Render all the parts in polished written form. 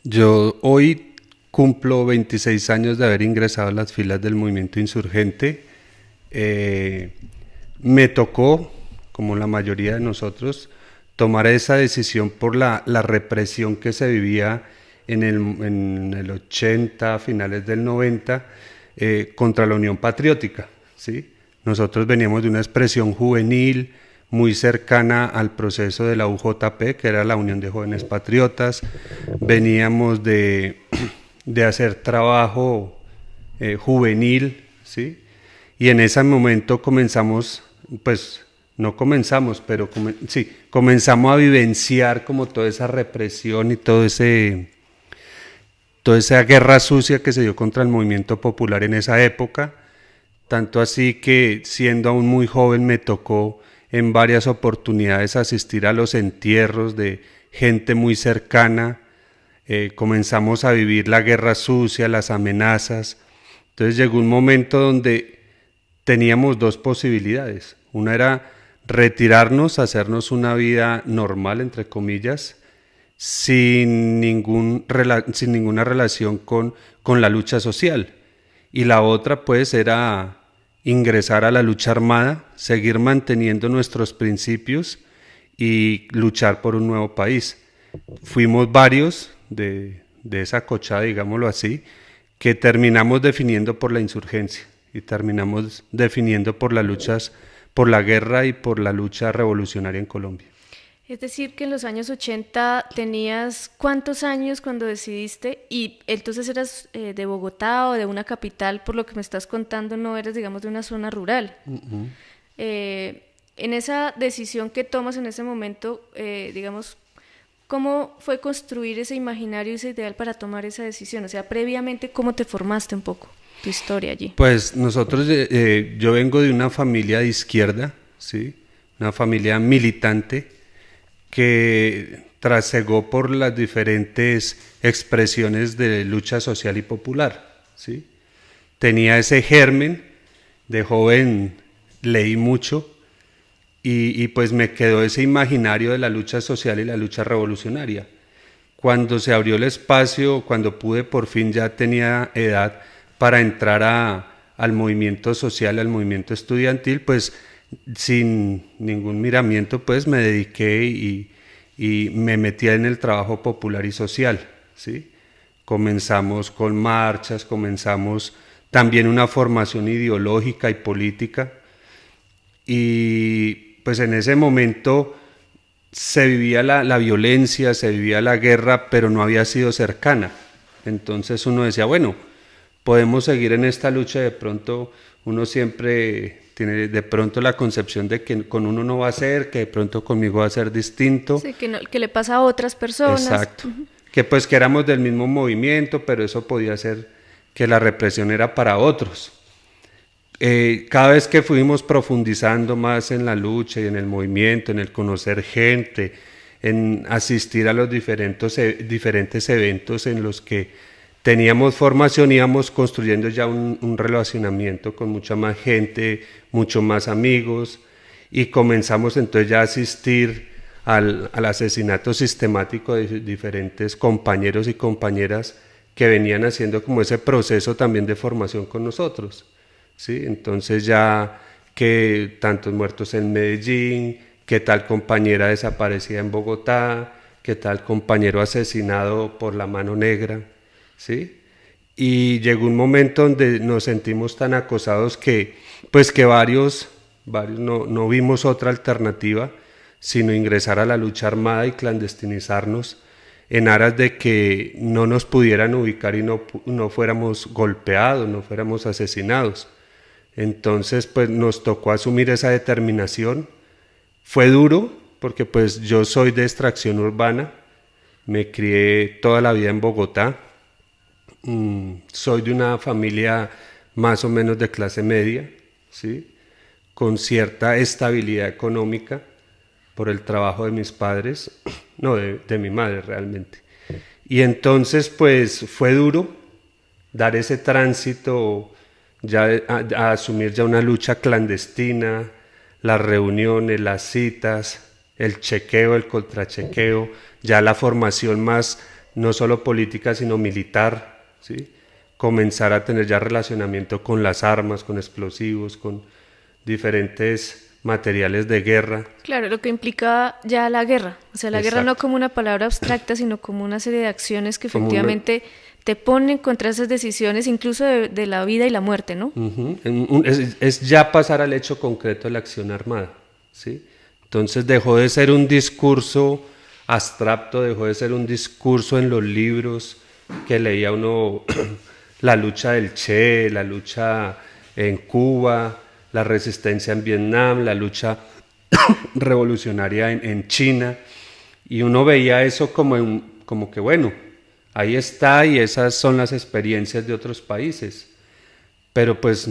Yo hoy cumplo 26 años de haber ingresado a las filas del movimiento insurgente. Eh, Me tocó, como la mayoría de nosotros, tomar esa decisión por la represión que se vivía en el 80, finales del 90, contra la Unión Patriótica, ¿sí? Nosotros veníamos de una expresión juvenil muy cercana al proceso de la UJP, que era la Unión de Jóvenes Patriotas. Veníamos de hacer trabajo juvenil, ¿sí? Y en ese momento comenzamos, pues no comenzamos, pero sí, comenzamos a vivenciar como toda esa represión y toda esa guerra sucia que se dio contra el movimiento popular en esa época. Tanto así que siendo aún muy joven me tocó en varias oportunidades asistir a los entierros de gente muy cercana. Comenzamos a vivir la guerra sucia, las amenazas. Entonces llegó un momento donde teníamos dos posibilidades. Una era retirarnos, hacernos una vida normal, entre comillas, sin ninguna relación con la lucha social. Y la otra pues era ingresar a la lucha armada, seguir manteniendo nuestros principios y luchar por un nuevo país. Fuimos varios de esa cochada, digámoslo así, que terminamos definiendo por la insurgencia y terminamos definiendo por las luchas, por la guerra y por la lucha revolucionaria en Colombia. Es decir, que en los años 80 tenías cuántos años cuando decidiste y entonces eras de Bogotá o de una capital, por lo que me estás contando, no eres, digamos, de una zona rural. En esa decisión que tomas en ese momento, digamos, ¿cómo fue construir ese imaginario, ese ideal para tomar esa decisión? O sea, previamente, ¿cómo te formaste un poco tu historia allí? Pues nosotros, yo vengo de una familia de izquierda, ¿sí? Una familia militante que trasegó por las diferentes expresiones de lucha social y popular, ¿sí? Tenía ese germen, de joven leí mucho y pues me quedó ese imaginario de la lucha social y la lucha revolucionaria. Cuando se abrió el espacio, cuando pude por fin ya tenía edad para entrar al movimiento social, al movimiento estudiantil, pues sin ningún miramiento pues me dediqué y me metí en el trabajo popular y social, ¿sí? Comenzamos con marchas, comenzamos también una formación ideológica y política y pues en ese momento se vivía la violencia, se vivía la guerra, pero no había sido cercana. Entonces uno decía, bueno, podemos seguir en esta lucha, de pronto uno siempre tiene de pronto la concepción de que con uno no va a ser, que de pronto conmigo va a ser distinto. Sí, que, no, que le pasa a otras personas. Exacto. Que pues que éramos del mismo movimiento, pero eso podía ser que la represión era para otros. Cada vez que fuimos profundizando más en la lucha y en el movimiento, en el conocer gente, en asistir a los diferentes eventos en los que teníamos formación, íbamos construyendo ya un relacionamiento con mucha más gente, mucho más amigos, y comenzamos entonces ya a asistir al asesinato sistemático de diferentes compañeros y compañeras que venían haciendo como ese proceso también de formación con nosotros, ¿sí? Entonces ya que tantos muertos en Medellín, que tal compañera desaparecida en Bogotá, que tal compañero asesinado por la mano negra, ¿sí? Y llegó un momento donde nos sentimos tan acosados que, pues que varios no vimos otra alternativa sino ingresar a la lucha armada y clandestinizarnos en aras de que no nos pudieran ubicar y no fuéramos golpeados, no fuéramos asesinados. Entonces, pues nos tocó asumir esa determinación. Fue duro porque pues yo soy de extracción urbana, me crié toda la vida en Bogotá. Soy de una familia más o menos de clase media, ¿sí? Con cierta estabilidad económica por el trabajo de mis padres, no, de mi madre realmente. Y entonces pues fue duro dar ese tránsito, ya a asumir ya una lucha clandestina, las reuniones, las citas, el chequeo, el contrachequeo, ya la formación más no solo política, sino militar, ¿sí? Comenzar a tener ya relacionamiento con las armas, con explosivos, con diferentes materiales de guerra. Claro, lo que implica ya la guerra, o sea, la Exacto. guerra no como una palabra abstracta, sino como una serie de acciones que efectivamente te ponen contra esas decisiones, incluso de la vida y la muerte, ¿no? Es ya pasar al hecho concreto de la acción armada, ¿sí? Entonces dejó de ser un discurso abstracto, dejó de ser un discurso en los libros que leía uno, la lucha del Che, la lucha en Cuba, la resistencia en Vietnam, la lucha revolucionaria en China, y uno veía eso como que bueno, ahí está y esas son las experiencias de otros países, pero pues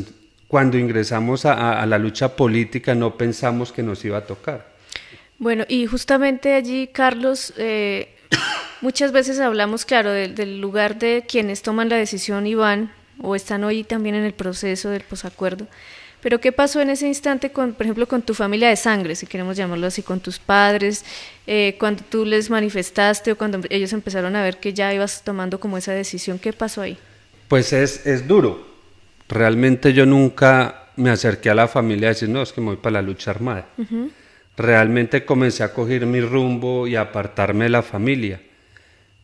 cuando ingresamos a la lucha política no pensamos que nos iba a tocar. Bueno, y justamente allí, Carlos, muchas veces hablamos, claro, del lugar de quienes toman la decisión y van, o están hoy también en el proceso del posacuerdo. Pero ¿qué pasó en ese instante, por ejemplo, con tu familia de sangre, si queremos llamarlo así, con tus padres, cuando tú les manifestaste o cuando ellos empezaron a ver que ya ibas tomando como esa decisión? ¿Qué pasó ahí? Pues es duro. Realmente yo nunca me acerqué a la familia a decir, no, es que me voy para la lucha armada. Uh-huh. Realmente comencé a coger mi rumbo y a apartarme de la familia,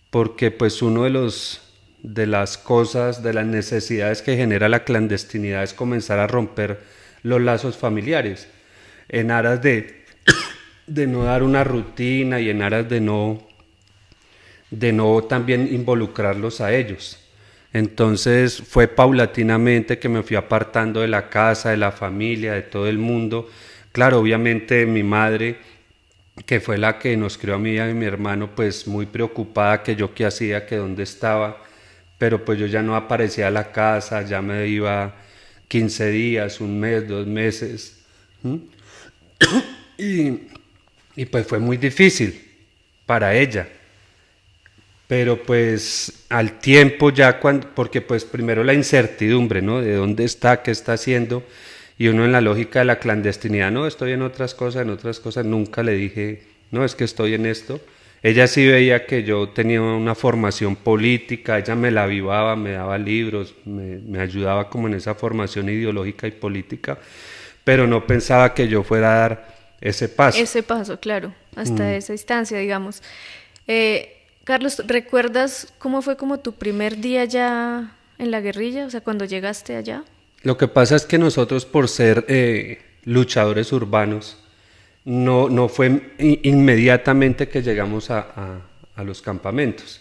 porque pues uno de las cosas, de las necesidades que genera la clandestinidad es comenzar a romper los lazos familiares, en aras de no dar una rutina y en aras de no también involucrarlos a ellos. Entonces fue paulatinamente que me fui apartando de la casa, de la familia, de todo el mundo. Claro, obviamente mi madre, que fue la que nos crió a mí y a mi hermano, pues muy preocupada que yo qué hacía, que dónde estaba, pero pues yo ya no aparecía a la casa, ya me iba 15 días, un mes, 2 meses, y pues fue muy difícil para ella, pero pues al tiempo ya, porque pues primero la incertidumbre, ¿no? De dónde está, qué está haciendo, y uno en la lógica de la clandestinidad, no, estoy en otras cosas, nunca le dije, no, es que estoy en esto. Ella sí veía que yo tenía una formación política, ella me la avivaba, me daba libros, me ayudaba como en esa formación ideológica y política, pero no pensaba que yo fuera a dar ese paso. Ese paso, claro, hasta esa instancia, digamos. Carlos, ¿recuerdas cómo fue como tu primer día ya en la guerrilla? O sea, cuando llegaste allá. Lo que pasa es que nosotros, por ser luchadores urbanos, no fue inmediatamente que llegamos a los campamentos.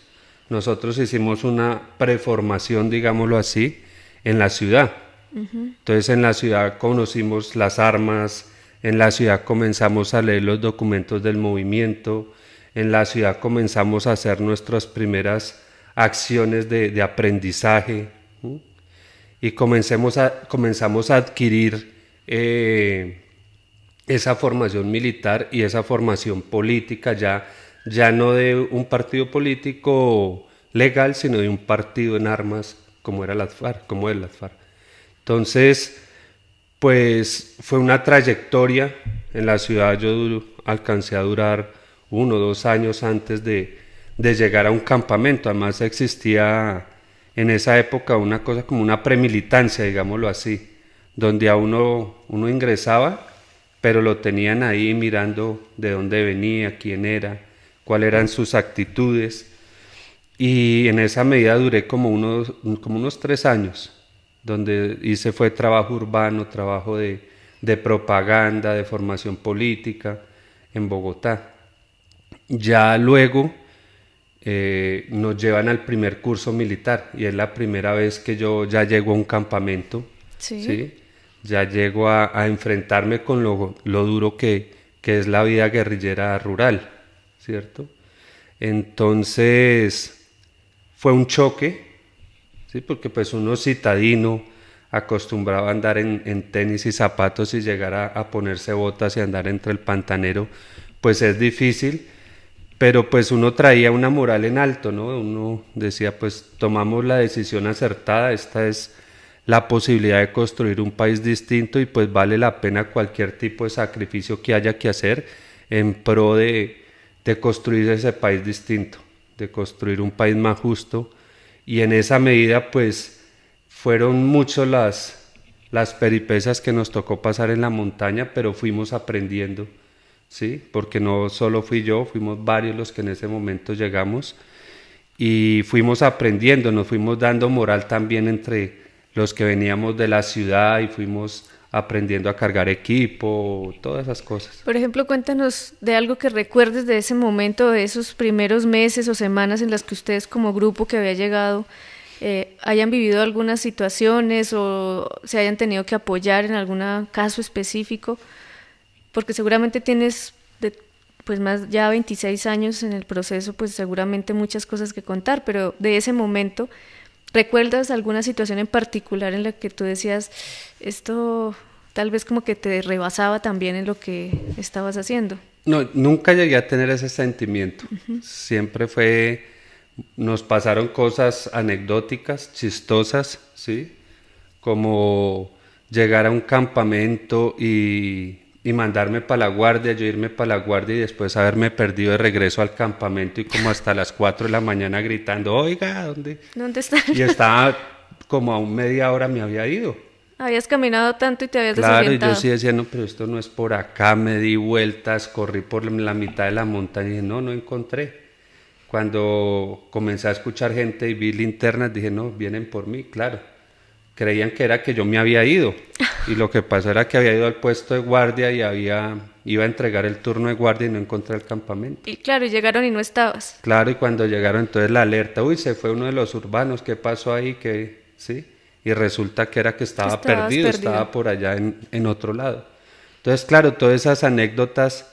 Nosotros hicimos una preformación, digámoslo así, en la ciudad. Uh-huh. Entonces en la ciudad conocimos las armas, en la ciudad comenzamos a leer los documentos del movimiento, en la ciudad comenzamos a hacer nuestras primeras acciones de aprendizaje, y comenzamos a adquirir esa formación militar y esa formación política, ya no de un partido político legal, sino de un partido en armas como era las FARC, como es las FARC. Entonces, pues fue una trayectoria. En la ciudad yo alcancé a durar 1 o 2 años antes de llegar a un campamento. Además existía en esa época una cosa como una premilitancia, digámoslo así, donde a uno ingresaba, pero lo tenían ahí mirando de dónde venía, quién era, cuáles eran sus actitudes, y en esa medida duré como unos 3 años, donde hice fue trabajo urbano, trabajo de propaganda, de formación política en Bogotá. Ya luego nos llevan al primer curso militar y es la primera vez que yo ya llego a un campamento. ¿Sí? Ya llego a enfrentarme con lo duro que es la vida guerrillera rural, ¿cierto? Entonces fue un choque, ¿sí? Porque pues uno citadino acostumbrado a andar en tenis y zapatos y llegar a ponerse botas y andar entre el pantanero, pues es difícil. Pero pues uno traía una moral en alto, ¿no? Uno decía, pues tomamos la decisión acertada, esta es la posibilidad de construir un país distinto y pues vale la pena cualquier tipo de sacrificio que haya que hacer en pro de construir ese país distinto. de construir un país más justo, y en esa medida pues fueron muchas las peripecias que nos tocó pasar en la montaña, pero fuimos aprendiendo, ¿sí? Porque no solo fui yo, fuimos varios los que en ese momento llegamos y fuimos aprendiendo, nos fuimos dando moral también entre los que veníamos de la ciudad y fuimos aprendiendo a cargar equipo, todas esas cosas. Por ejemplo, cuéntanos de algo que recuerdes de ese momento, de esos primeros meses o semanas en las que ustedes como grupo que había llegado hayan vivido algunas situaciones o se hayan tenido que apoyar en algún caso específico, porque seguramente tienes pues más ya 26 años en el proceso, pues seguramente muchas cosas que contar, pero de ese momento, ¿recuerdas alguna situación en particular en la que tú decías, esto tal vez como que te rebasaba también en lo que estabas haciendo? No, nunca llegué a tener ese sentimiento. Siempre nos pasaron cosas anecdóticas, chistosas, ¿sí? Como llegar a un campamento y mandarme para la guardia, yo irme para la guardia y después haberme perdido de regreso al campamento y como hasta las 4 de la mañana gritando, oiga, ¿dónde está? Y estaba como a media hora me había ido. Habías caminado tanto y te habías desorientado. desorientado. Claro, yo sí decía, no, pero esto no es por acá, me di vueltas, corrí por la mitad de la montaña y dije, no encontré. Cuando comencé a escuchar gente y vi linternas, dije, no, vienen por mí, claro. Creían que era que yo me había ido y lo que pasó era que había ido al puesto de guardia y iba a entregar el turno de guardia y no encontré el campamento. Y claro, llegaron y no estabas. Claro, y cuando llegaron entonces la alerta, uy, se fue uno de los urbanos, ¿qué pasó ahí? ¿Sí? Y resulta que era que estaba perdido, estaba por allá en otro lado. Entonces, claro, todas esas anécdotas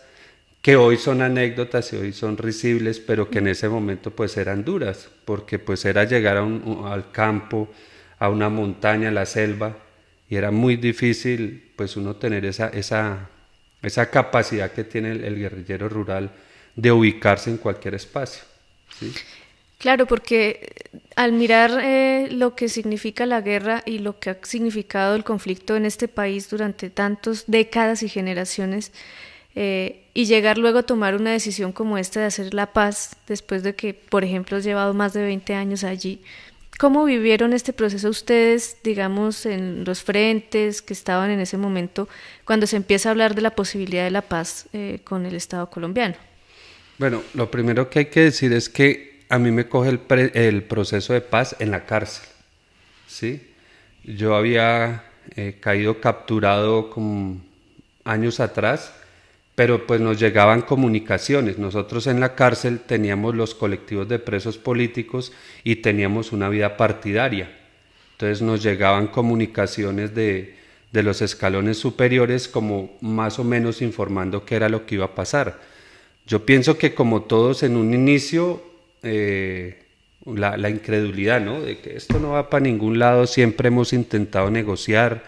que hoy son anécdotas y hoy son risibles, pero que en ese momento pues eran duras, porque pues era llegar al campo, a una montaña, a la selva, y era muy difícil pues uno tener esa capacidad que tiene el guerrillero rural de ubicarse en cualquier espacio, ¿sí? Claro, porque al mirar lo que significa la guerra y lo que ha significado el conflicto en este país durante tantas décadas y generaciones, y llegar luego a tomar una decisión como esta de hacer la paz, después de que, por ejemplo, has llevado más de 20 años allí, ¿cómo vivieron este proceso ustedes, digamos, en los frentes que estaban en ese momento, cuando se empieza a hablar de la posibilidad de la paz con el Estado colombiano? Bueno, lo primero que hay que decir es que a mí me coge el proceso de paz en la cárcel, ¿sí? Yo había caído capturado como años atrás, pero pues nos llegaban comunicaciones. Nosotros en la cárcel teníamos los colectivos de presos políticos y teníamos una vida partidaria. Entonces nos llegaban comunicaciones de los escalones superiores como más o menos informando qué era lo que iba a pasar. Yo pienso que como todos en un inicio, la incredulidad, ¿no? De que esto no va para ningún lado, siempre hemos intentado negociar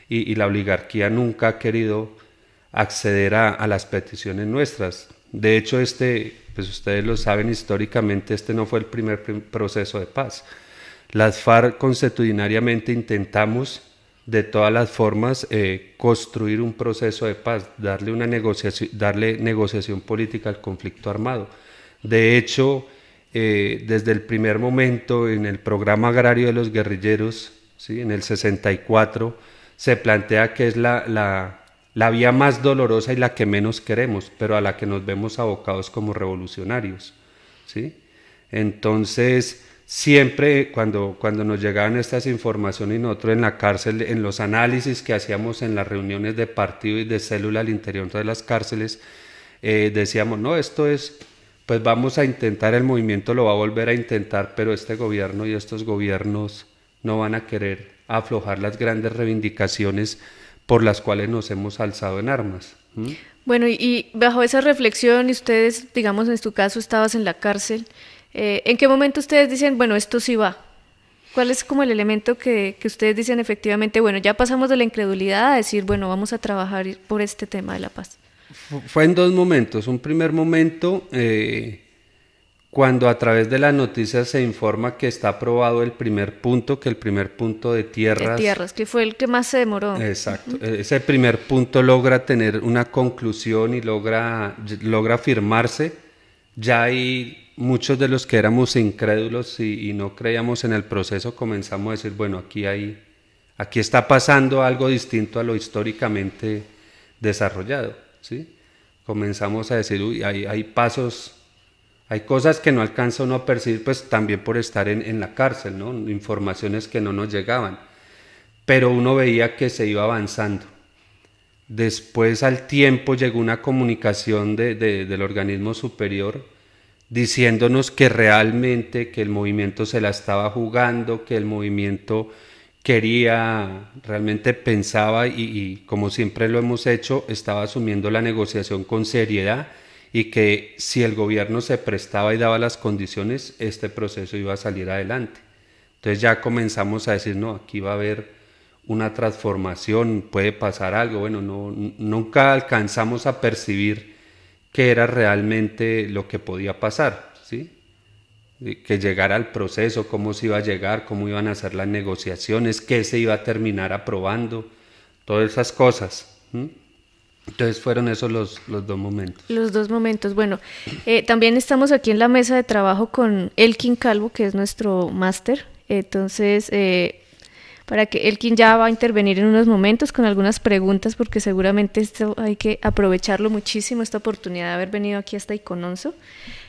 y la oligarquía nunca ha querido acceder a las peticiones nuestras. De hecho, pues ustedes lo saben históricamente, este no fue el primer proceso de paz. Las FARC consuetudinariamente intentamos de todas las formas construir un proceso de paz, darle negociación política al conflicto armado. De hecho, desde el primer momento en el programa agrario de los guerrilleros, ¿sí? En el 64, se plantea que es la vía más dolorosa y la que menos queremos, pero a la que nos vemos abocados como revolucionarios, ¿sí? Entonces, siempre cuando nos llegaban estas informaciones y nosotros en la cárcel, en los análisis que hacíamos en las reuniones de partido y de célula al interior de las cárceles, decíamos, no, esto es, pues vamos a intentar, el movimiento lo va a volver a intentar, pero este gobierno y estos gobiernos no van a querer aflojar las grandes reivindicaciones por las cuales nos hemos alzado en armas. Bueno, y bajo esa reflexión, y ustedes, digamos, en tu caso, estabas en la cárcel, ¿en qué momento ustedes dicen, bueno, esto sí va? ¿Cuál es como el elemento que ustedes dicen efectivamente, bueno, ya pasamos de la incredulidad a decir, bueno, vamos a trabajar por este tema de la paz? Fue en dos momentos. Un primer momento, cuando a través de las noticias se informa que está aprobado el primer punto, que el primer punto de tierras... De tierras, que fue el que más se demoró. Exacto. Ese primer punto logra tener una conclusión y logra firmarse. Ya ahí muchos de los que éramos incrédulos y no creíamos en el proceso comenzamos a decir, bueno, aquí está pasando algo distinto a lo históricamente desarrollado, ¿sí? Comenzamos a decir, uy, hay pasos, hay cosas que no alcanza uno a percibir, pues también por estar en la cárcel, ¿no? Informaciones que no nos llegaban, pero uno veía que se iba avanzando. Después al tiempo llegó una comunicación del organismo superior diciéndonos que realmente que el movimiento se la estaba jugando, que el movimiento quería, realmente pensaba y como siempre lo hemos hecho, estaba asumiendo la negociación con seriedad y que si el gobierno se prestaba y daba las condiciones, este proceso iba a salir adelante. Entonces ya comenzamos a decir, no, aquí va a haber una transformación, puede pasar algo. Bueno, nunca alcanzamos a percibir qué era realmente lo que podía pasar, ¿sí? Que llegara al proceso, cómo se iba a llegar, cómo iban a ser las negociaciones, qué se iba a terminar aprobando, todas esas cosas. Entonces fueron esos los dos momentos. Los dos momentos. Bueno, también estamos aquí en la mesa de trabajo con Elkin Calvo, que es nuestro máster. Entonces, para que Elkin ya va a intervenir en unos momentos con algunas preguntas, porque seguramente esto hay que aprovecharlo muchísimo, esta oportunidad de haber venido aquí hasta Icononso.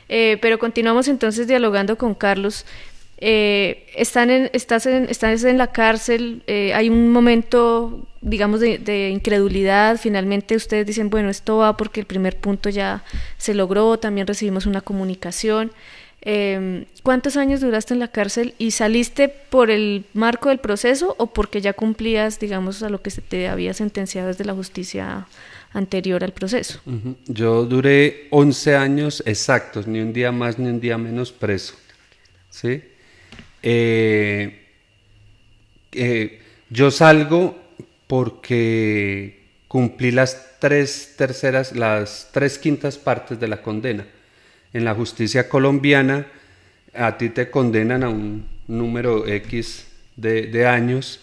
Pero continuamos entonces dialogando con Carlos. Estás en la cárcel, hay un momento, digamos, de incredulidad. Finalmente ustedes dicen, bueno, esto va porque el primer punto ya se logró, también recibimos una comunicación. ¿Cuántos años duraste en la cárcel y saliste por el marco del proceso o porque ya cumplías, digamos, a lo que se te había sentenciado desde la justicia anterior al proceso? Yo duré 11 años exactos, ni un día más ni un día menos preso, ¿sí? Yo salgo porque cumplí las 3/5 partes de la condena. En la justicia colombiana a ti te condenan a un número X de años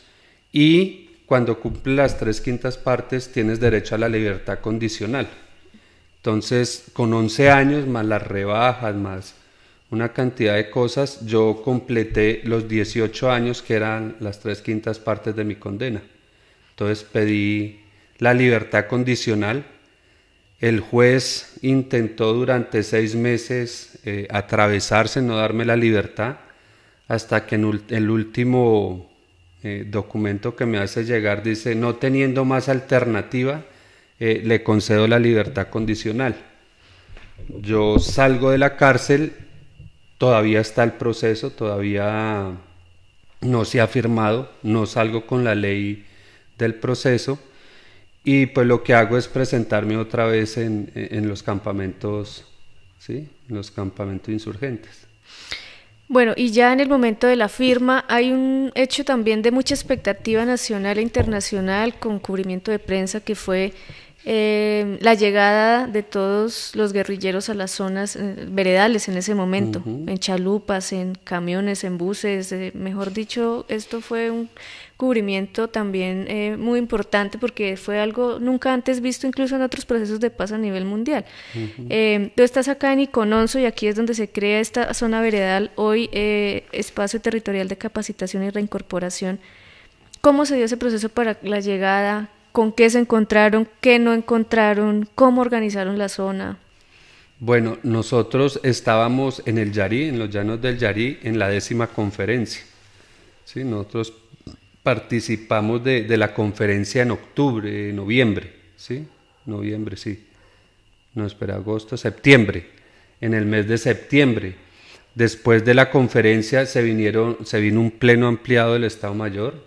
y cuando cumples las 3/5 partes tienes derecho a la libertad condicional. Entonces, con 11 años más las rebajas, más una cantidad de cosas, yo completé los 18 años que eran las 3/5 partes de mi condena. Entonces pedí la libertad condicional. El juez intentó durante 6 meses atravesarse, no darme la libertad, hasta que en el último documento que me hace llegar dice, no teniendo más alternativa, le concedo la libertad condicional. Yo salgo de la cárcel, todavía está el proceso, todavía no se ha firmado, no salgo con la ley del proceso. Y pues lo que hago es presentarme otra vez en los campamentos, ¿sí? En los campamentos insurgentes. Bueno, y ya en el momento de la firma hay un hecho también de mucha expectativa nacional e internacional con cubrimiento de prensa que fue la llegada de todos los guerrilleros a las zonas veredales en ese momento, en chalupas, en camiones, en buses, mejor dicho, esto fue un cubrimiento también muy importante porque fue algo nunca antes visto incluso en otros procesos de paz a nivel mundial. Tú estás acá en Icononso y aquí es donde se crea esta zona veredal, hoy Espacio Territorial de Capacitación y Reincorporación. ¿Cómo se dio ese proceso para la llegada? ¿Con qué se encontraron? ¿Qué no encontraron? ¿Cómo organizaron la zona? Bueno, nosotros estábamos en el Yarí, en los llanos del Yarí, en la 10ª conferencia. ¿Sí? Nosotros participamos de la conferencia en octubre, noviembre, ¿sí? Noviembre, sí. No, espera, agosto, septiembre. En el mes de septiembre. Después de la conferencia se vino un pleno ampliado del Estado Mayor.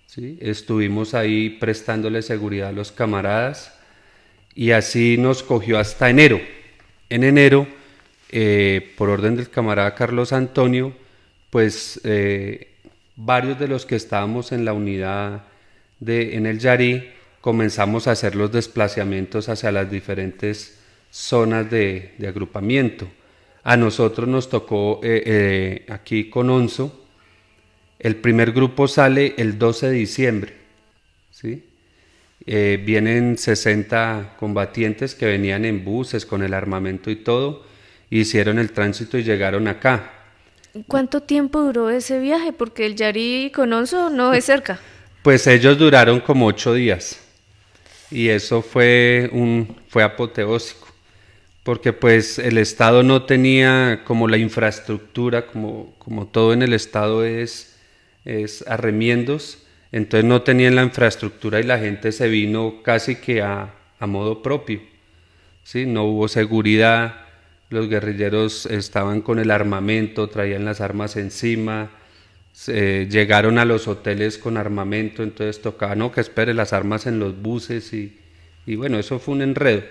¿Sí? Estuvimos ahí prestándole seguridad a los camaradas y así nos cogió hasta enero. En enero, por orden del camarada Carlos Antonio, pues varios de los que estábamos en la unidad en el Yarí comenzamos a hacer los desplazamientos hacia las diferentes zonas de agrupamiento. A nosotros nos tocó aquí con Onso. El primer grupo sale el 12 de diciembre, ¿sí? Vienen 60 combatientes que venían en buses con el armamento y todo, hicieron el tránsito y llegaron acá. ¿Cuánto tiempo duró ese viaje? Porque el Yari con Onso no es cerca. Pues ellos duraron como 8 días y eso fue apoteósico, porque pues el Estado no tenía como la infraestructura, como todo en el Estado es arremiendos, entonces no tenían la infraestructura y la gente se vino casi que a modo propio, ¿sí? No hubo seguridad, los guerrilleros estaban con el armamento, traían las armas encima, llegaron a los hoteles con armamento, entonces tocaba, no, que espere las armas en los buses y bueno, eso fue un enredo.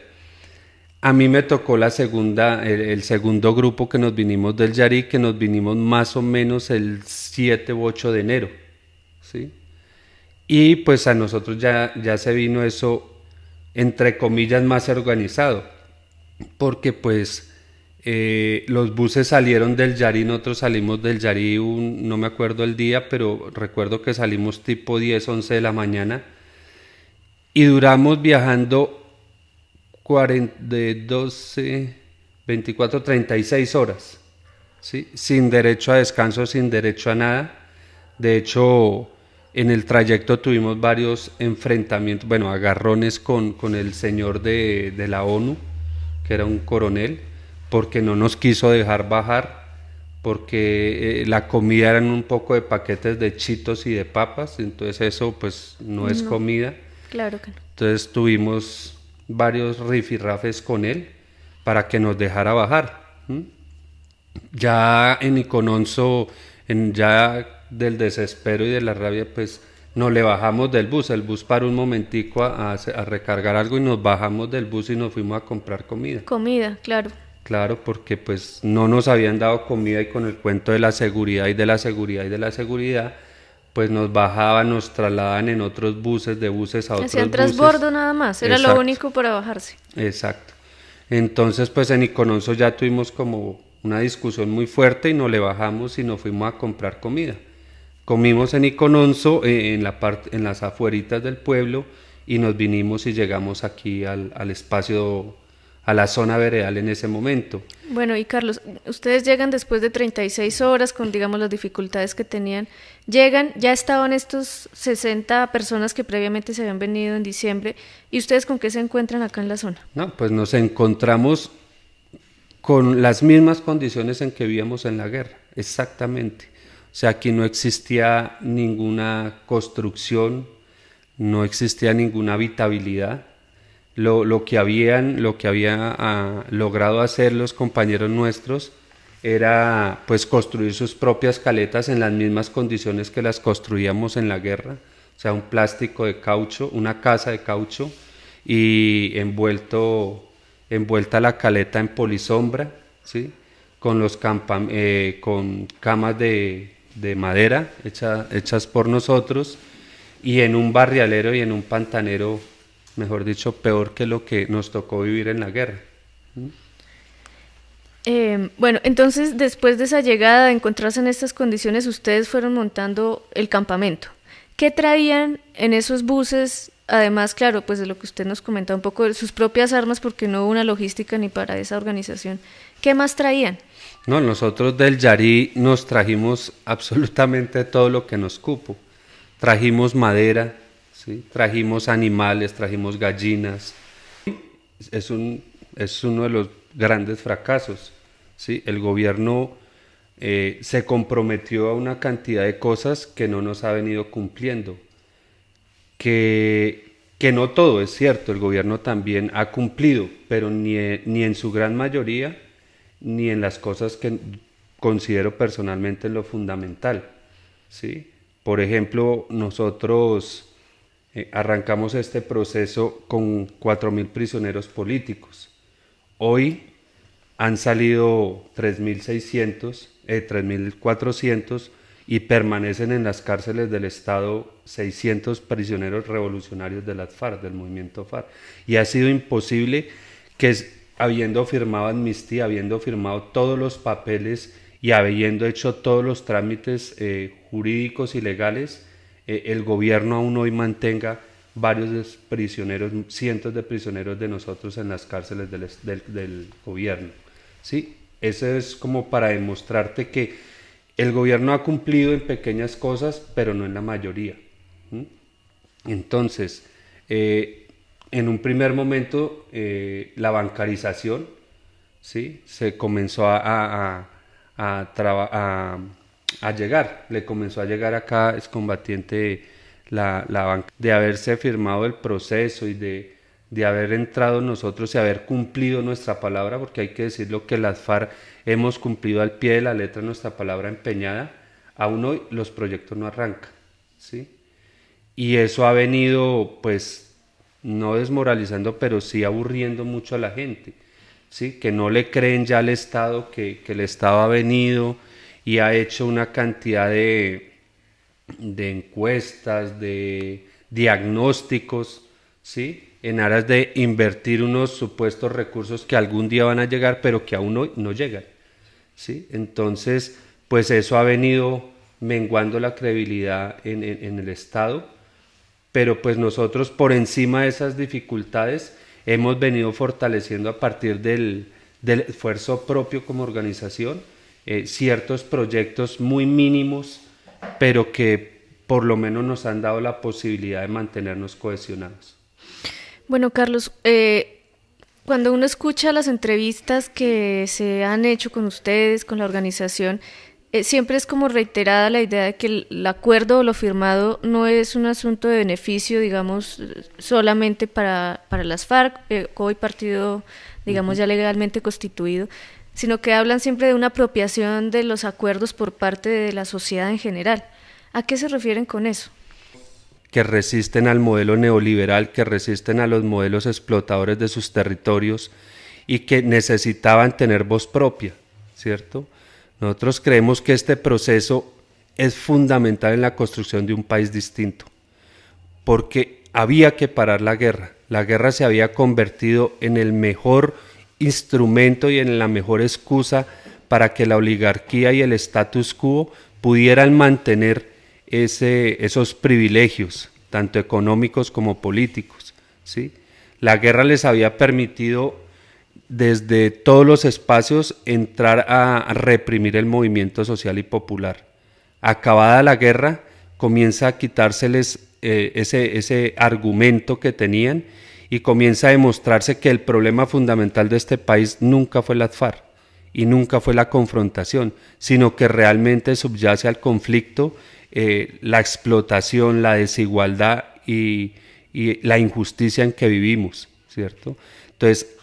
A mí me tocó el segundo grupo que nos vinimos del Yari, que nos vinimos más o menos el 7 u 8 de enero, ¿sí? Y pues a nosotros ya se vino eso, entre comillas, más organizado, porque pues los buses salieron del Yari, nosotros salimos del Yari, no me acuerdo el día, pero recuerdo que salimos tipo 10, 11 de la mañana y duramos viajando 12, 24, 36 horas, ¿sí? Sin derecho a descanso, sin derecho a nada. De hecho, en el trayecto tuvimos varios enfrentamientos, bueno, agarrones con el señor de la ONU, que era un coronel, porque no nos quiso dejar bajar, porque la comida eran un poco de paquetes de chitos y de papas, entonces eso pues no es comida. Claro que no. Entonces tuvimos varios rifirrafes con él para que nos dejara bajar. Ya en Icononso, ya del desespero y de la rabia, pues nos le bajamos del bus. El bus paró un momentico a recargar algo y nos bajamos del bus y nos fuimos a comprar comida. Comida, claro. Claro, porque pues no nos habían dado comida y con el cuento de la seguridad y de la seguridad y de la seguridad, pues nos bajaban, nos trasladaban en otros buses, de buses a otros buses. Hacían transbordo nada más, era lo único para bajarse. Exacto. Entonces pues en Icononso ya tuvimos como una discusión muy fuerte y nos le bajamos y nos fuimos a comprar comida. Comimos en Icononso, en las afueritas del pueblo, y nos vinimos y llegamos aquí al espacio, a la zona veredal en ese momento. Bueno, y Carlos, ustedes llegan después de 36 horas con, digamos, las dificultades que tenían. Llegan, ya estaban estos 60 personas que previamente se habían venido en diciembre. ¿Y ustedes con qué se encuentran acá en la zona? No, pues nos encontramos con las mismas condiciones en que vivíamos en la guerra, exactamente. O sea, aquí no existía ninguna construcción, no existía ninguna habitabilidad. Lo que había logrado hacer los compañeros nuestros era pues construir sus propias caletas en las mismas condiciones que las construíamos en la guerra, o sea, un plástico de caucho, una casa de caucho y envuelta la caleta en polisombra, ¿sí? Con con camas de madera hechas por nosotros y en un barrialero y en un pantanero, mejor dicho, peor que lo que nos tocó vivir en la guerra. Bueno, entonces después de esa llegada, de encontrarse en estas condiciones, ustedes fueron montando el campamento. ¿Qué traían en esos buses? Además, claro, pues de lo que usted nos comentaba un poco, de sus propias armas, porque no hubo una logística ni para esa organización. ¿Qué más traían? No, nosotros del Yari nos trajimos absolutamente todo lo que nos cupo. Trajimos madera, ¿sí? Trajimos animales, trajimos gallinas. Es uno de los grandes fracasos, ¿sí? El gobierno se comprometió a una cantidad de cosas que no nos ha venido cumpliendo. Que no todo es cierto, el gobierno también ha cumplido, pero ni en su gran mayoría, ni en las cosas que considero personalmente lo fundamental, ¿sí? Por ejemplo, nosotros arrancamos este proceso con 4.000 prisioneros políticos. Hoy han salido 3.400 y permanecen en las cárceles del Estado 600 prisioneros revolucionarios de las FARC, del movimiento FARC. Y ha sido imposible que, habiendo firmado amnistía, habiendo firmado todos los papeles y habiendo hecho todos los trámites jurídicos y legales, el gobierno aún hoy mantenga varios prisioneros, cientos de prisioneros de nosotros en las cárceles del gobierno, ¿sí? Eso es como para demostrarte que el gobierno ha cumplido en pequeñas cosas, pero no en la mayoría. ¿Mm? Entonces, en un primer momento, la bancarización, ¿sí? Se comenzó a llegar, le comenzó a llegar a cada excombatiente la banca, de haberse firmado el proceso y de haber entrado nosotros y haber cumplido nuestra palabra, porque hay que decirlo que las FARC hemos cumplido al pie de la letra nuestra palabra empeñada, aún hoy los proyectos no arrancan, ¿sí? Y eso ha venido, pues, no desmoralizando, pero sí aburriendo mucho a la gente, ¿sí? Que no le creen ya al Estado, que el Estado ha venido y ha hecho una cantidad de encuestas, de diagnósticos, ¿sí? En aras de invertir unos supuestos recursos que algún día van a llegar, pero que aún hoy no llegan, ¿sí? Entonces, pues eso ha venido menguando la credibilidad en el Estado, pero pues nosotros por encima de esas dificultades hemos venido fortaleciendo a partir del esfuerzo propio como organización ciertos proyectos muy mínimos, pero que por lo menos nos han dado la posibilidad de mantenernos cohesionados. Bueno, Carlos, cuando uno escucha las entrevistas que se han hecho con ustedes, con la organización, siempre es como reiterada la idea de que el acuerdo o lo firmado no es un asunto de beneficio, digamos, solamente para las FARC, hoy partido, digamos, ya legalmente constituido, sino que hablan siempre de una apropiación de los acuerdos por parte de la sociedad en general. ¿A qué se refieren con eso? Que resisten al modelo neoliberal, que resisten a los modelos explotadores de sus territorios y que necesitaban tener voz propia, ¿cierto? Nosotros creemos que este proceso es fundamental en la construcción de un país distinto, porque había que parar la guerra. La guerra se había convertido en el mejor instrumento y en la mejor excusa para que la oligarquía y el status quo pudieran mantener esos privilegios, tanto económicos como políticos, ¿sí? La guerra les había permitido desde todos los espacios entrar a reprimir el movimiento social y popular. Acabada la guerra, comienza a quitárseles ese argumento que tenían y comienza a demostrarse que el problema fundamental de este país nunca fue las FARC y nunca fue la confrontación, sino que realmente subyace al conflicto la explotación, la desigualdad y la injusticia en que vivimos, ¿cierto? Entonces,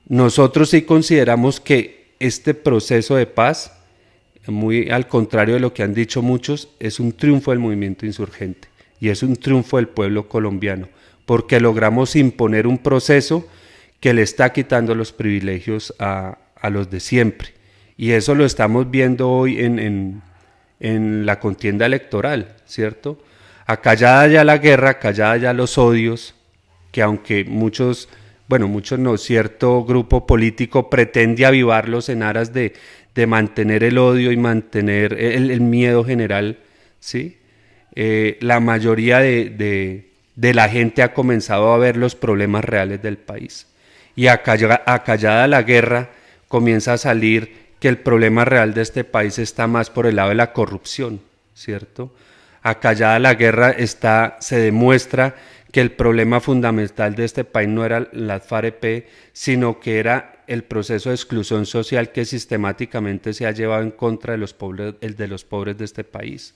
nosotros sí consideramos que este proceso de paz, muy al contrario de lo que han dicho muchos, es un triunfo del movimiento insurgente y es un triunfo del pueblo colombiano, porque logramos imponer un proceso que le está quitando los privilegios a los de siempre. Y eso lo estamos viendo hoy en la contienda electoral, ¿cierto? Acallada ya la guerra, acallada ya los odios, que aunque muchos no, cierto grupo político pretende avivarlos en aras de mantener el odio y mantener el miedo general, ¿sí? La mayoría de la gente ha comenzado a ver los problemas reales del país. Y acallada la guerra, comienza a salir que el problema real de este país está más por el lado de la corrupción, ¿cierto? Acallada la guerra se demuestra que el problema fundamental de este país no era la FARC-EP, sino que era el proceso de exclusión social que sistemáticamente se ha llevado en contra de los pobres de este país.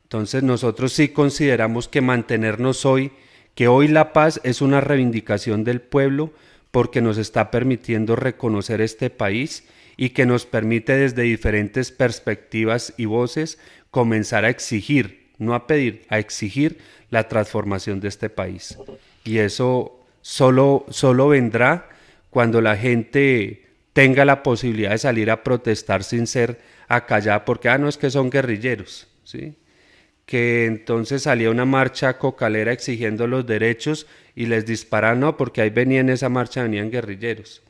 Entonces nosotros sí consideramos que mantenernos hoy, que hoy la paz es una reivindicación del pueblo porque nos está permitiendo reconocer este país y que nos permite desde diferentes perspectivas y voces comenzar a exigir, no a pedir, a exigir la transformación de este país. Y eso solo vendrá cuando la gente tenga la posibilidad de salir a protestar sin ser acallada, porque no es que son guerrilleros, ¿sí? Que entonces salía una marcha cocalera exigiendo los derechos y les disparaban, no, porque ahí venían esa marcha, venían guerrilleros.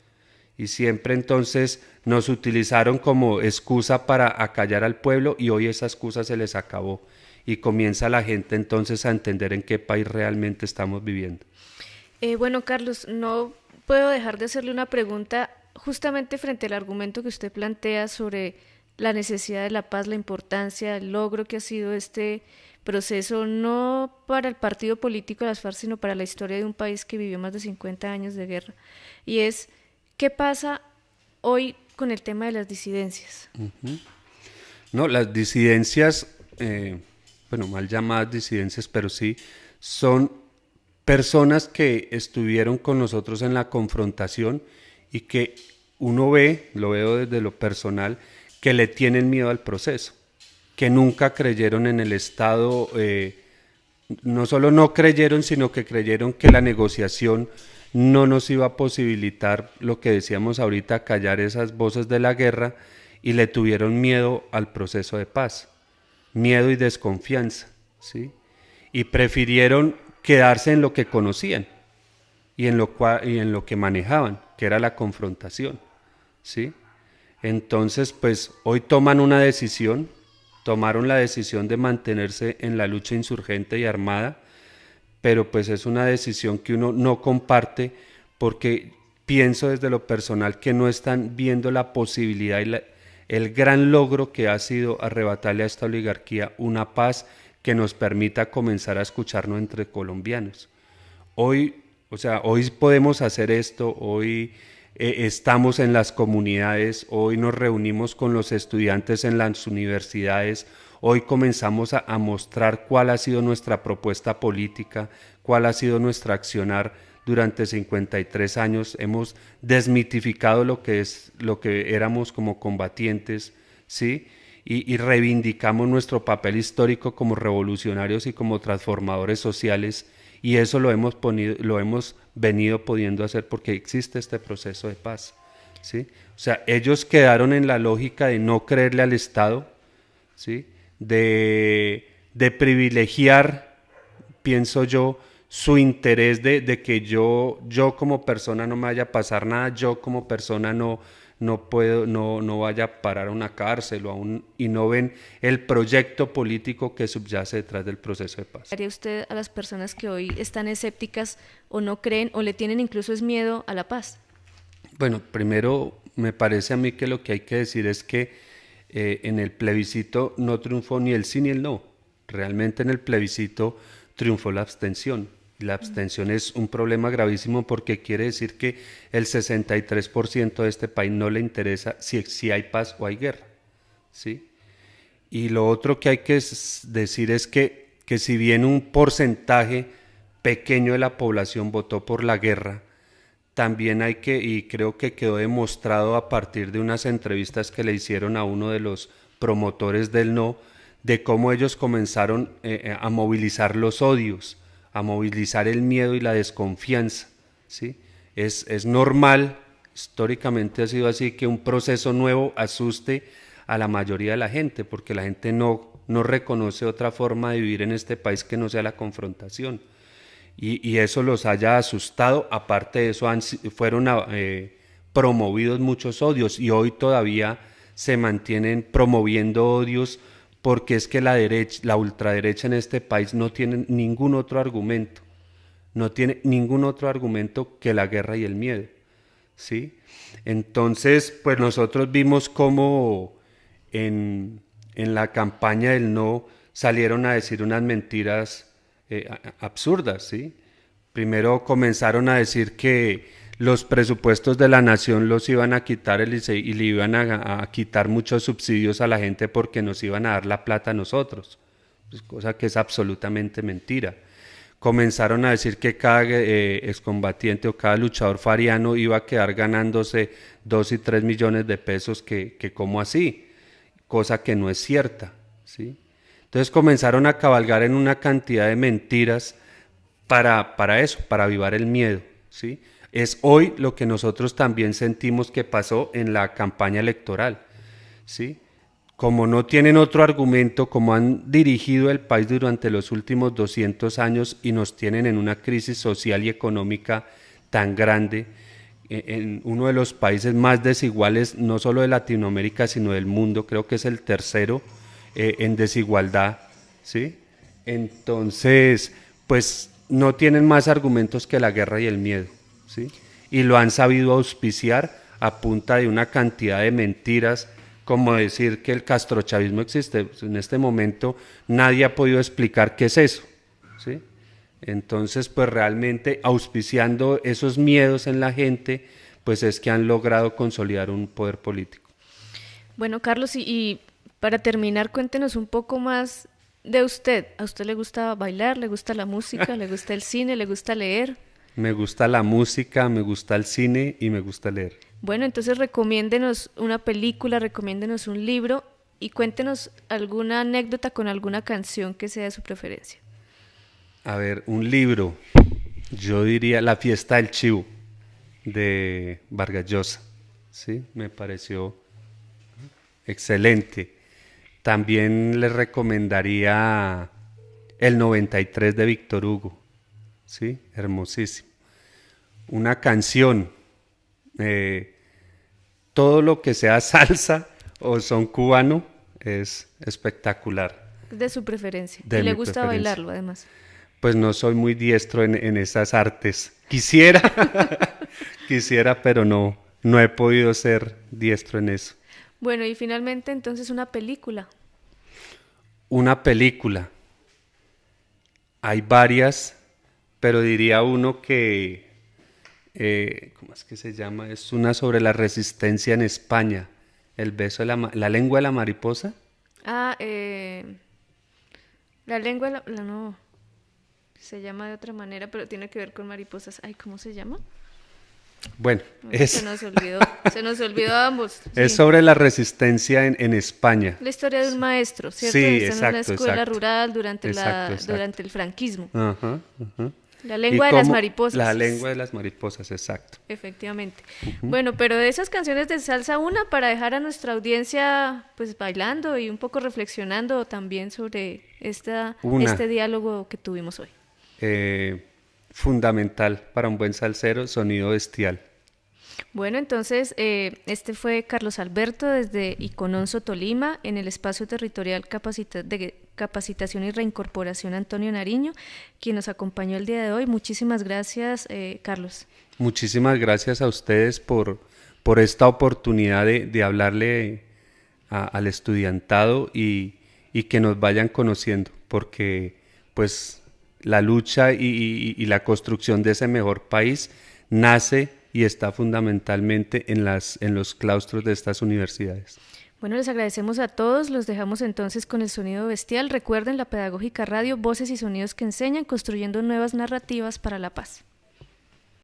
Y siempre entonces nos utilizaron como excusa para acallar al pueblo y hoy esa excusa se les acabó y comienza la gente entonces a entender en qué país realmente estamos viviendo. Bueno, Carlos, no puedo dejar de hacerle una pregunta justamente frente al argumento que usted plantea sobre la necesidad de la paz, la importancia, el logro que ha sido este proceso, no para el partido político de las FARC, sino para la historia de un país que vivió más de 50 años de guerra. Y es, ¿qué pasa hoy con el tema de las disidencias? No, las disidencias, bueno, mal llamadas disidencias, pero sí, son personas que estuvieron con nosotros en la confrontación y que uno ve, lo veo desde lo personal, que le tienen miedo al proceso, que nunca creyeron en el Estado, no solo no creyeron, sino que creyeron que la negociación no nos iba a posibilitar lo que decíamos ahorita, callar esas voces de la guerra, y le tuvieron miedo al proceso de paz, miedo y desconfianza, ¿sí? Y prefirieron quedarse en lo que conocían y en lo que manejaban, que era la confrontación, ¿sí? Entonces, pues hoy tomaron la decisión de mantenerse en la lucha insurgente y armada, pero pues es una decisión que uno no comparte porque pienso desde lo personal que no están viendo la posibilidad y el gran logro que ha sido arrebatarle a esta oligarquía una paz que nos permita comenzar a escucharnos entre colombianos. Hoy podemos hacer esto, hoy estamos en las comunidades, hoy nos reunimos con los estudiantes en las universidades, hoy comenzamos a mostrar cuál ha sido nuestra propuesta política, cuál ha sido nuestra accionar durante 53 años, hemos desmitificado lo que éramos como combatientes, ¿sí? Y reivindicamos nuestro papel histórico como revolucionarios y como transformadores sociales, y eso lo hemos venido pudiendo hacer porque existe este proceso de paz, ¿sí? O sea, ellos quedaron en la lógica de no creerle al Estado, ¿sí? De privilegiar, pienso yo, su interés de que yo como persona no me vaya a pasar nada, yo como persona no vaya a parar a una cárcel y no ven el proyecto político que subyace detrás del proceso de paz. ¿Qué haría usted a las personas que hoy están escépticas o no creen o le tienen incluso es miedo a la paz? Bueno, primero me parece a mí que lo que hay que decir es que en el plebiscito no triunfó ni el sí ni el no. Realmente en el plebiscito triunfó la abstención. La abstención es un problema gravísimo porque quiere decir que el 63% de este país no le interesa si hay paz o hay guerra, ¿sí? Y lo otro que hay que decir es que si bien un porcentaje pequeño de la población votó por la guerra, también y creo que quedó demostrado a partir de unas entrevistas que le hicieron a uno de los promotores del no, de cómo ellos comenzaron a movilizar los odios, a movilizar el miedo y la desconfianza, ¿sí? Es normal, históricamente ha sido así, que un proceso nuevo asuste a la mayoría de la gente, porque la gente no reconoce otra forma de vivir en este país que no sea la confrontación. Y eso los haya asustado, aparte de eso fueron promovidos muchos odios y hoy todavía se mantienen promoviendo odios porque es que la ultraderecha en este país no tiene ningún otro argumento, que la guerra y el miedo, ¿sí? Entonces, pues nosotros vimos cómo en la campaña del no salieron a decir unas mentiras absurdas, ¿sí? Primero comenzaron a decir que los presupuestos de la nación los iban a quitar y le iban a quitar muchos subsidios a la gente porque nos iban a dar la plata a nosotros, pues, cosa que es absolutamente mentira. Comenzaron a decir que cada excombatiente o cada luchador fariano iba a quedar ganándose 2 y 3 millones de pesos, que como así, cosa que no es cierta, ¿sí? Entonces comenzaron a cabalgar en una cantidad de mentiras para eso, para avivar el miedo, ¿sí? Es hoy lo que nosotros también sentimos que pasó en la campaña electoral, ¿sí? Como no tienen otro argumento, como han dirigido el país durante los últimos 200 años y nos tienen en una crisis social y económica tan grande, en uno de los países más desiguales, no solo de Latinoamérica, sino del mundo, creo que es el tercero en desigualdad, ¿sí? Entonces, pues no tienen más argumentos que la guerra y el miedo, ¿sí? Y lo han sabido auspiciar a punta de una cantidad de mentiras, como decir que el castrochavismo existe. En este momento nadie ha podido explicar qué es eso, ¿sí? Entonces, pues realmente auspiciando esos miedos en la gente, pues es que han logrado consolidar un poder político. Bueno, Carlos, y para terminar, cuéntenos un poco más de usted. ¿A usted le gusta bailar, le gusta la música, le gusta el cine, le gusta leer? Me gusta la música, me gusta el cine y me gusta leer. Bueno, entonces recomiéndenos una película, recomiéndenos un libro y cuéntenos alguna anécdota con alguna canción que sea de su preferencia. A ver, un libro, yo diría La fiesta del chivo, de Vargas Llosa, ¿sí? Me pareció excelente. También les recomendaría El 93 de Víctor Hugo, ¿sí? Hermosísimo. Una canción, todo lo que sea salsa o son cubano es espectacular. De su preferencia. De y le mi gusta preferencia. bailarlo, además. Pues no soy muy diestro en esas artes. Quisiera, quisiera, pero no he podido ser diestro en eso. Bueno, y finalmente entonces una película. Una película. Hay varias, pero diría uno que, ¿cómo es que se llama? Es una sobre la resistencia en España. El beso de la lengua de la mariposa. Ah, la lengua, no, se llama de otra manera, pero tiene que ver con mariposas. Ay, ¿cómo se llama? Bueno, Se nos olvidó a ambos. es Sí. sobre la resistencia en España. La historia de un maestro, ¿cierto? Sí, Está en una exacto, escuela exacto. rural durante Exacto. durante el franquismo. Ajá, ajá. La lengua de las mariposas. La lengua de las mariposas, exacto. Efectivamente. Bueno, pero de esas canciones de salsa, una para dejar a nuestra audiencia pues bailando y un poco reflexionando también sobre este diálogo que tuvimos hoy. Fundamental para un buen salsero, Sonido Bestial. Bueno, entonces este fue Carlos Alberto desde Icononso, Tolima, en el espacio territorial de capacitación y reincorporación Antonio Nariño, quien nos acompañó el día de hoy. Muchísimas gracias, Carlos. Muchísimas gracias a ustedes por esta oportunidad de hablarle al estudiantado y que nos vayan conociendo, porque pues la lucha y la construcción de ese mejor país nace y está fundamentalmente en los claustros de estas universidades. Bueno, les agradecemos a todos, los dejamos entonces con el Sonido Bestial. Recuerden la Pedagógica Radio, voces y sonidos que enseñan, construyendo nuevas narrativas para la paz.